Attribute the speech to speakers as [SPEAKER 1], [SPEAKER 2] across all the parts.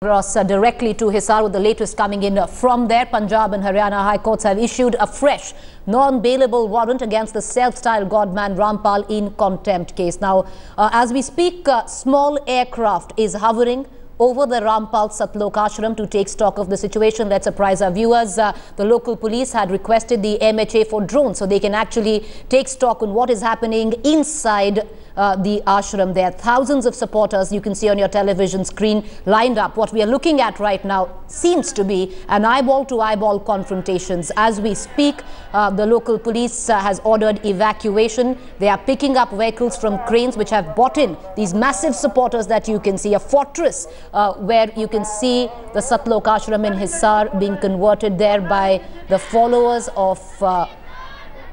[SPEAKER 1] Directly to Hisar with the latest coming in from there. Punjab and Haryana High Courts have issued a fresh non-bailable warrant against the self-styled godman Rampal in contempt case. Now, as we speak, small aircraft is hovering over the Rampal Satlok ashram to take stock of the situation. Let's apprise our viewers. The local police had requested the MHA for drones so they can actually take stock on what is happening inside the ashram. There are thousands of supporters you can see on your television screen lined up. What we are looking at right now seems to be an eyeball-to-eyeball confrontations. As we speak, the local police has ordered evacuation. They are picking up vehicles from cranes which have brought in these massive supporters that you can see, a fortress where you can see the Satlok ashram in Hisar being converted there by the followers of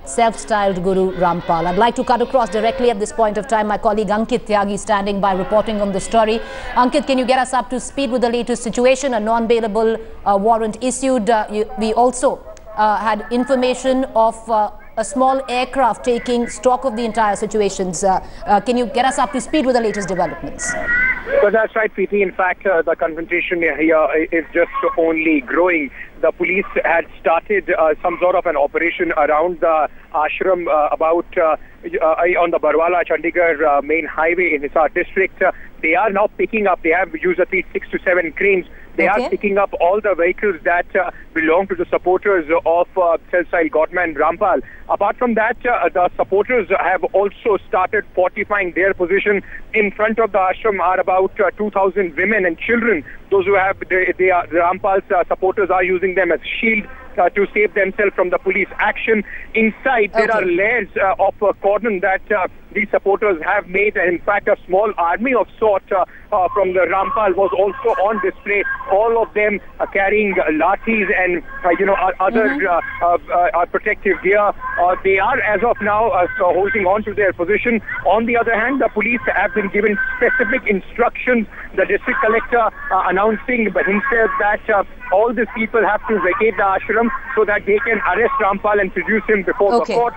[SPEAKER 1] self-styled Guru Rampal. I'd like to cut across directly at this point of time. My colleague Ankit Tyagi standing by reporting on the story. Ankit, can you get us up to speed with the latest situation? A non-bailable warrant issued. We also had information of a small aircraft taking stock of the entire situations. Can you get us up to speed with the latest developments?
[SPEAKER 2] Well, that's right, Preeti. In fact, the confrontation here is just only growing. The police had started some sort of an operation around the ashram on the Barwala Chandigarh main highway in Hisar district. They are now picking up, they have used at least 6 to 7 cranes. They are picking up all the vehicles that belong to the supporters of self-styled godman Rampal. Apart from that, the supporters have also started fortifying their position. In front of the ashram are about 2,000 women and children. Those who have, the Rampal's supporters are using them as shield to save themselves from the police action. Inside, there are layers of cordon that these supporters have made, and in fact, a small army of sorts from the Rampal was also on display. All of them carrying lathis and other protective gear. They are, as of now, holding on to their position. On the other hand, the police have been given specific instructions. The district collector announcing himself that all these people have to vacate the ashram so that they can arrest Rampal and produce him before the court.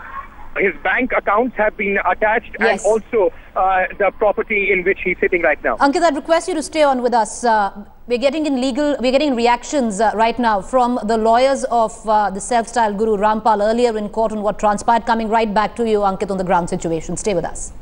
[SPEAKER 2] His bank accounts have been attached and also the property in which he's sitting right now.
[SPEAKER 1] Ankit, I'd request you to stay on with us. We're getting reactions right now from the lawyers of the self-styled Guru Rampal earlier in court on what transpired. Coming right back to you, Ankit, on the ground situation. Stay with us.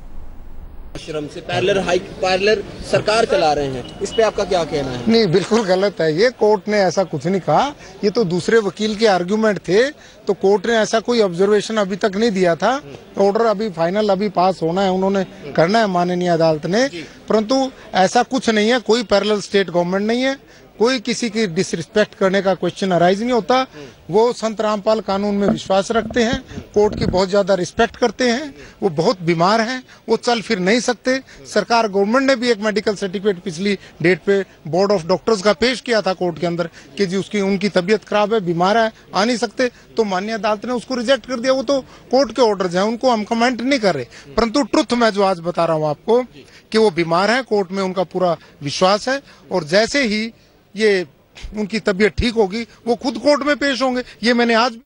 [SPEAKER 3] आश्रम से parallel सरकार चला रहे हैं, इस पे आपका क्या कहना है?
[SPEAKER 4] नहीं, बिल्कुल गलत है ये। कोर्ट ने ऐसा कुछ नहीं कहा, ये तो दूसरे वकील के आर्गुमेंट थे। तो कोर्ट ने ऐसा कोई ऑब्जर्वेशन अभी तक नहीं दिया था। ऑर्डर अभी फाइनल अभी पास होना है, उन्होंने करना है माननीय अदालत ने। परंतु ऐसा कुछ नहीं है, कोई पैरेलल स्टेट गवर्नमेंट नहीं है, कोई किसी की डिसरिस्पेक्ट करने का क्वेश्चन अराइज नहीं होता। वो संत रामपाल कानून में विश्वास रखते हैं, कोर्ट की बहुत ज्यादा रिस्पेक्ट करते हैं। वो बहुत बीमार हैं, वो चल फिर नहीं सकते। सरकार गवर्नमेंट ने भी एक मेडिकल सर्टिफिकेट पिछली डेट पे बोर्ड ऑफ डॉक्टर्स का पेश किया था कोर्ट के अंदर कि जी उनकी तबीयत खराब है, बीमार है, आ नहीं सकते। तो माननीय अदालत ने उसको रिजेक्ट कर दिया। वो तो कोर्ट के ऑर्डर्स हैं, उनको हम कमेंट नहीं कर रहे। परंतु ट्रुथ मैं जो आज बता रहा हूँ आपको कि वो बीमार है, कोर्ट में उनका पूरा विश्वास है और जैसे ही ये उनकी तबीयत ठीक होगी वो खुद कोर्ट में पेश होंगे। ये मैंने आज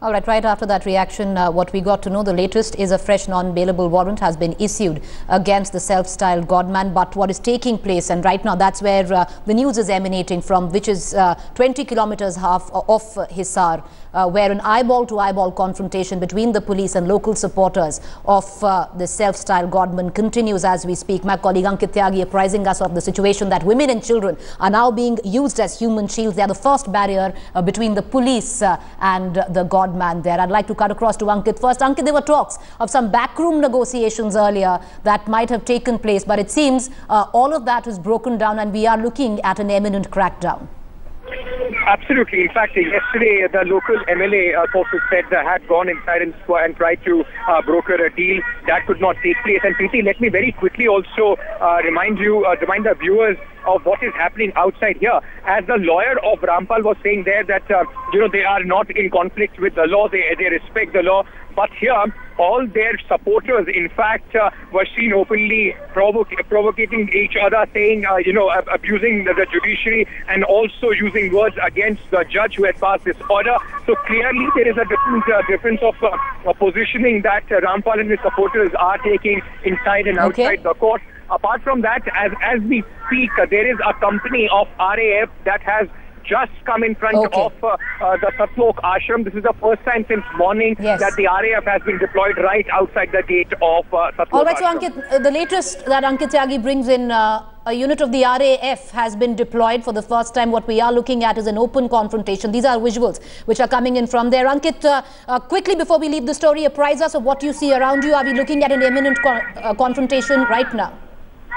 [SPEAKER 1] All right after that reaction, what we got to know, the latest is a fresh non-bailable warrant has been issued against the self-styled godman. But what is taking place, and right now that's where the news is emanating from, which is 20 kilometers half of Hisar, where an eyeball-to-eyeball confrontation between the police and local supporters of the self-styled godman continues as we speak. My colleague Ankit Tyagi apprising us of the situation that women and children are now being used as human shields. They are the first barrier between the police and the godman there. I'd like to cut across to Ankit first. Ankit, there were talks of some backroom negotiations earlier that might have taken place, but it seems all of that is broken down and we are looking at an imminent crackdown.
[SPEAKER 2] Absolutely. In fact, yesterday the local MLA sources said had gone inside and tried to broker a deal. That could not take place. And Preeti, let me very quickly also remind the viewers of what is happening outside here. As the lawyer of Rampal was saying there that they are not in conflict with the law, they respect the law. But here, all their supporters, in fact, were seen openly provocating each other, saying, abusing the judiciary and also using words against the judge who had passed this order. So clearly, there is a difference of positioning that Rampal and his supporters are taking inside and outside the court. Apart from that, as we speak, there is a company of RAF that has just come in front of the Satlok ashram. This is the first time since morning that the RAF has been deployed right outside the gate of Satlok
[SPEAKER 1] All right,
[SPEAKER 2] ashram.
[SPEAKER 1] so Ankit, the latest that Ankit Tyagi brings in, a unit of the RAF has been deployed for the first time. What we are looking at is an open confrontation. These are visuals which are coming in from there. Ankit, quickly before we leave the story, apprise us of what you see around you. Are we looking at an imminent confrontation right now?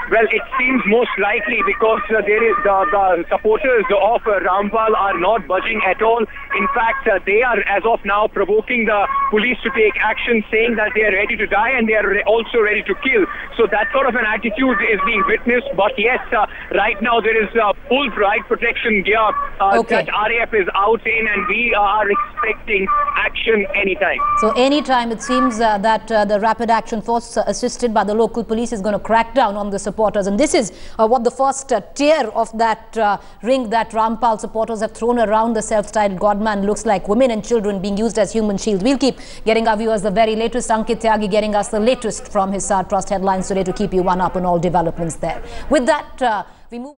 [SPEAKER 2] Well, it seems most likely because there is the supporters of Rampal are not budging at all. In fact, they are, as of now, provoking the police to take action, saying that they are ready to die and they are also ready to kill. So that sort of an attitude is being witnessed. But yes, right now there is full riot protection gear that RAF is out in, and we are expecting action anytime.
[SPEAKER 1] So anytime it seems that the Rapid Action Force, assisted by the local police, is going to crack down on the supporters. And this is what the first tier of that ring that Rampal supporters have thrown around the self-styled godman looks like. Women and children being used as human shields. We'll keep getting our viewers the very latest. Ankit Tyagi getting us the latest from Hisar Trust headlines today to keep you one up on all developments there. With that, we move